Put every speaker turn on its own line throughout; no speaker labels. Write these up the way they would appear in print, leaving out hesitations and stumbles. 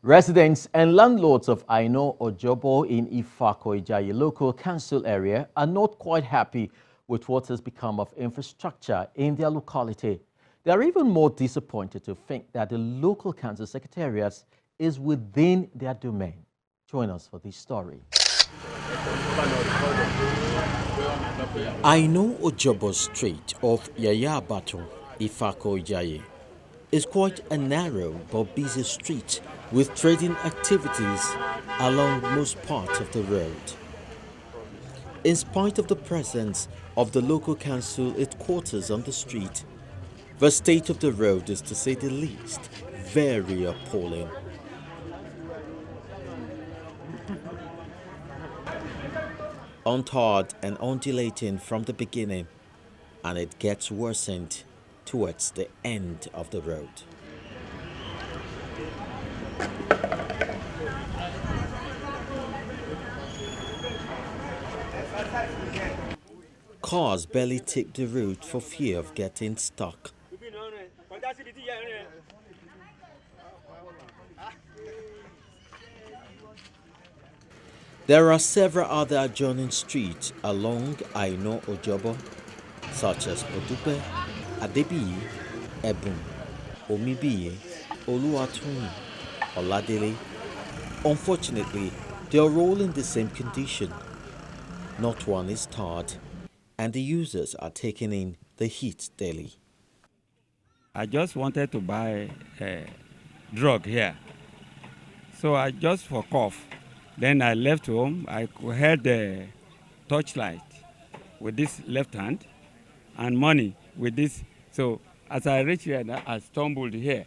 Residents and landlords of Aino Ojobo in Ifako-Ijaye local council area are not quite happy with what has become of infrastructure in their locality. They are even more disappointed to think that the local council secretariat is within their domain. Join us for this story. Aino Ojobo Street off Yaya Bato, Ifako-Ijaye is quite a narrow but busy street with trading activities along most parts of the road. In spite of the presence of the local council headquarters on the street, the state of the road is, to say the least, very appalling. Untarred and undulating from the beginning, and it gets worsened towards the end of the road. Cars barely take the route for fear of getting stuck. There are several other adjoining streets along Aino Ojobo, such as Odupe, Adebiyi, Ebun, Omibiye, Oluwatoyin, Oladele. Unfortunately, they are all in the same condition. Not one is tarred, and the users are taking in the heat daily.
I just wanted to buy a drug here. So I just for cough. Then I left home. I had the torchlight with this left hand and money with this. So as I reached here, I stumbled here.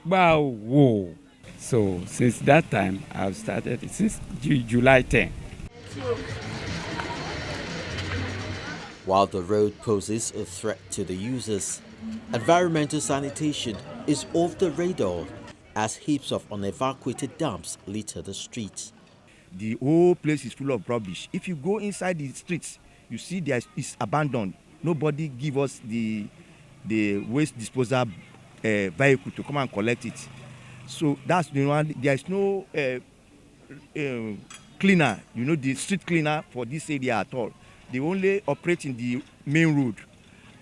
Wow, whoa. So since that time, I've started since July 10.
While the road poses a threat to the users, environmental sanitation is off the radar as heaps of unevacuated dumps litter the streets.
The whole place is full of rubbish. If you go inside the streets, you see it's abandoned. Nobody give us the waste disposal vehicle to come and collect it. So that's the one. There is no cleaner, the street cleaner for this area at all. They only operate in the main road,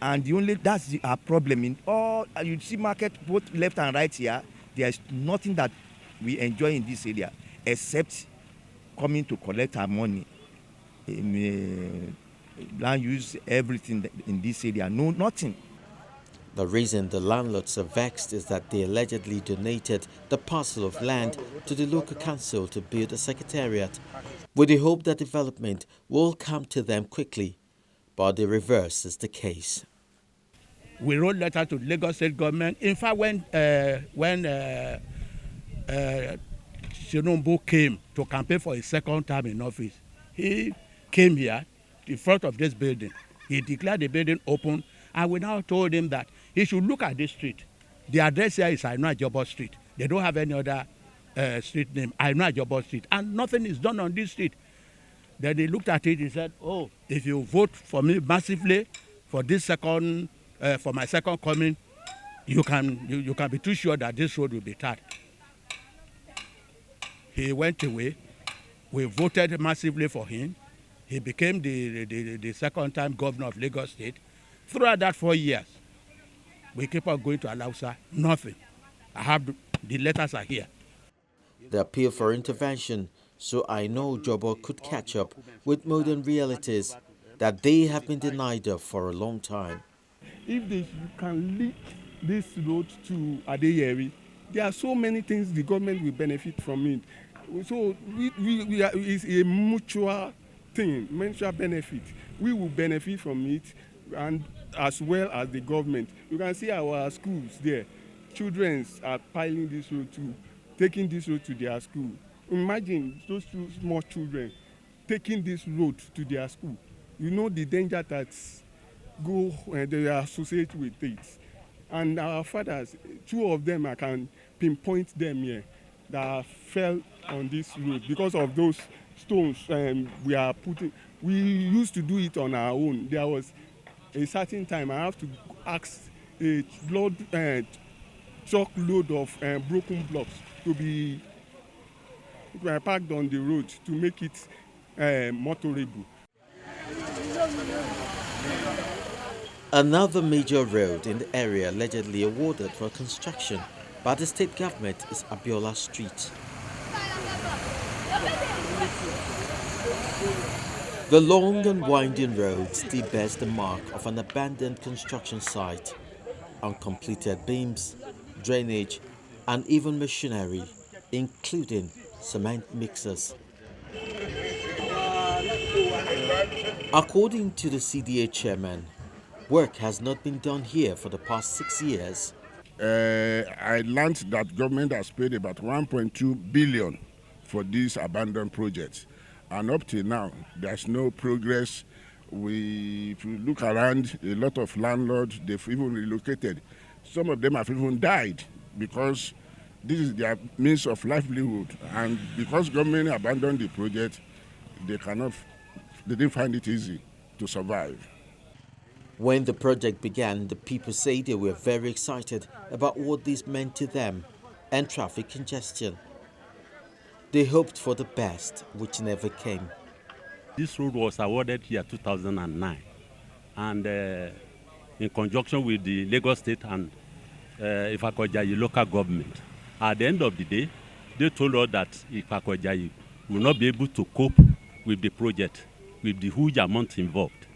and that's our problem. In all, you see market both left and right here. There is nothing that we enjoy in this area except coming to collect our money. Land use everything in this area. No, nothing.
The reason the landlords are vexed is that they allegedly donated the parcel of land to the local council to build a secretariat, with the hope that development will come to them quickly. But the reverse is the case.
We wrote letter to Lagos State government. In fact, when Tinubu came to campaign for his second term in office, he came here in front of this building. He declared the building open, and we now told him that he should look at this street. The address here is Aino Ojobo Street. They don't have any other street name, Aino Ojobo Street, and nothing is done on this street. Then they looked at it and said, "Oh, if you vote for me massively for this for my second coming, you can be too sure that this road will be tarred." He went away. We voted massively for him. He became the second time governor of Lagos State. Throughout that 4 years, we keep on going to Alausa, nothing. I have the letters are here.
The appeal for intervention so Aino Ojobo could catch up with modern realities that they have been denied of for a long time.
If you can link this road to Adeyeri, there are so many things the government will benefit from it. So it's a mutual thing, mutual benefit. We will benefit from it, and as well as the government. You can see our schools there. Children are piling this road taking this road to their school. Imagine those two small children taking this road to their school. You know the danger that they are associated with it. And our fathers, two of them, I can pinpoint them here, that fell on this road because of those stones we are putting. We used to do it on our own. There was a certain time I have to ask a truckload of broken blocks to be were parked on the road to make it motorable.
Another major road in the area allegedly awarded for construction by the state government is Abiola Street. The long and winding road still bears the mark of an abandoned construction site. Uncompleted beams, drainage, and even machinery, including cement mixers. According to the CDA chairman, work has not been done here for the past 6 years.
I learned that government has paid about 1.2 billion for these abandoned projects, and up till now there's no progress. If you look around, a lot of landlords, they've even relocated. Some of them have even died because this is their means of livelihood, and because government abandoned the project, they didn't find it easy to survive.
When the project began, the people say they were very excited about what this meant to them and traffic congestion. They hoped for the best, which never came.
This road was awarded here 2009, and in conjunction with the Lagos State and Ifakojayi local government. At the end of the day, they told us that Ifakojayi will not be able to cope with the project, with the huge amount involved.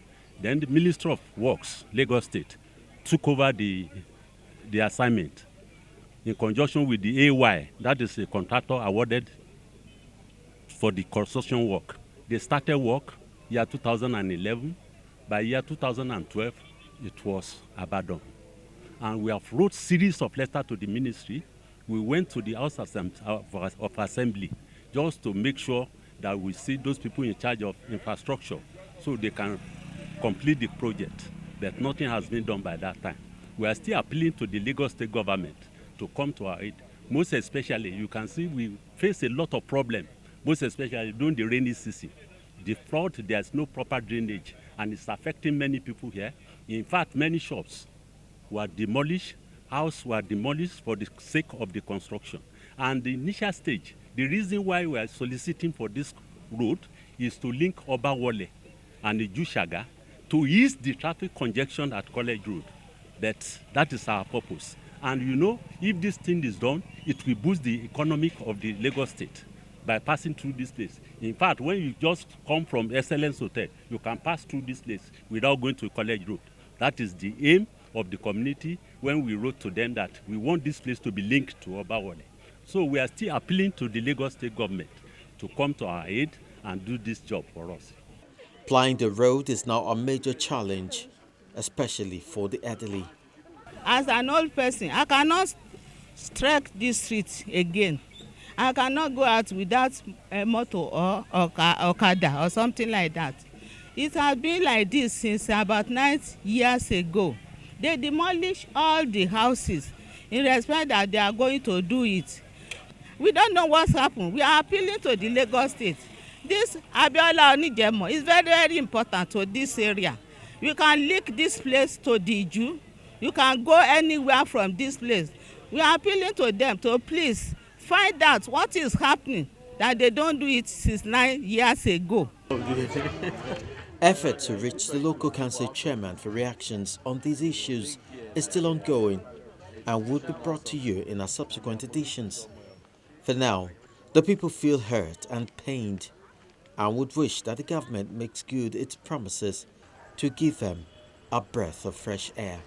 Then the Minister of Works, Lagos State, took over the assignment in conjunction with the AY, that is a contractor awarded for the construction work. They started work year 2011. By year 2012, it was abandoned. And we have wrote series of letters to the ministry. We went to the House of Assembly just to make sure that we see those people in charge of infrastructure so they can complete the project, but nothing has been done by that time. We are still appealing to the Lagos State government to come to our aid. Most especially, you can see we face a lot of problems, most especially during the rainy season. The flood, there's no proper drainage, and it's affecting many people here. In fact, many shops were demolished, houses were demolished for the sake of the construction. And the initial stage, the reason why we are soliciting for this road is to link Obawole and Ijushaga to ease the traffic congestion at College Road. That is our purpose. And you know, if this thing is done, it will boost the economic of the Lagos State by passing through this place. In fact, when you just come from Excellence Hotel, you can pass through this place without going to College Road. That is the aim of the community when we wrote to them that we want this place to be linked to Obawole. So we are still appealing to the Lagos State government to come to our aid and do this job for us.
Plying the road is now a major challenge, especially for the elderly.
As an old person, I cannot trek this street again. I cannot go out without a motor or Okada or something like that. It has been like this since about 9 years ago. They demolished all the houses in respect that they are going to do it. We don't know what's happened. We are appealing to the Lagos State. This Abiola Onijemo is very, very important to this area. You can link this place to the Jew. You can go anywhere from this place. We are appealing to them to please find out what is happening, that they don't do it since 9 years ago.
Effort to reach the local council chairman for reactions on these issues is still ongoing and would be brought to you in our subsequent editions. For now, the people feel hurt and pained and would wish that the government makes good its promises to give them a breath of fresh air.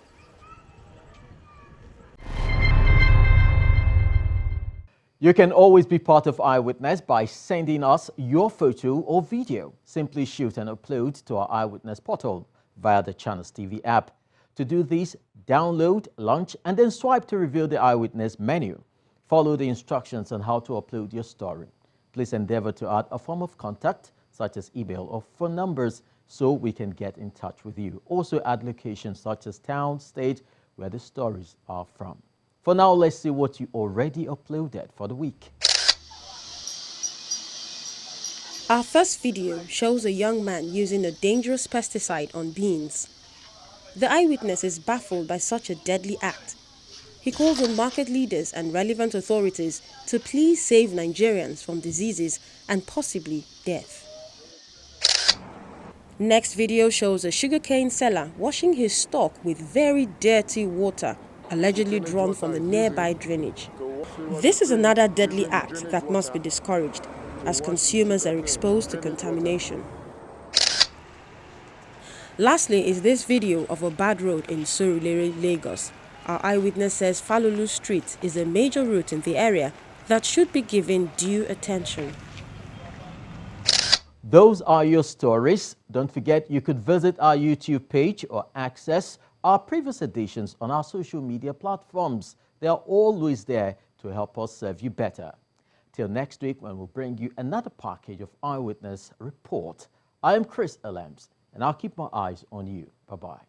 You can always be part of Eyewitness by sending us your photo or video. Simply shoot and upload to our Eyewitness portal via the Channels TV app. To do this, download, launch, and then swipe to reveal the Eyewitness menu. Follow the instructions on how to upload your story. Please endeavor to add a form of contact, such as email or phone numbers, so we can get in touch with you. Also add locations such as town, state, where the stories are from. For now, let's see what you already uploaded for the week.
Our first video shows a young man using a dangerous pesticide on beans. The eyewitness is baffled by such a deadly act. He calls on market leaders and relevant authorities to please save Nigerians from diseases and possibly death. Next video shows a sugarcane seller washing his stock with very dirty water, allegedly drawn from the nearby drainage. This is another deadly act that must be discouraged, as consumers are exposed to contamination. Lastly is this video of a bad road in Surulere, Lagos. Our eyewitness says Falulu Street is a major route in the area that should be given due attention.
Those are your stories. Don't forget you could visit our YouTube page or access our previous editions on our social media platforms. They are always there to help us serve you better. Till next week when we'll bring you another package of Eyewitness Report. I am Chris Elams, and I'll keep my eyes on you. Bye-bye.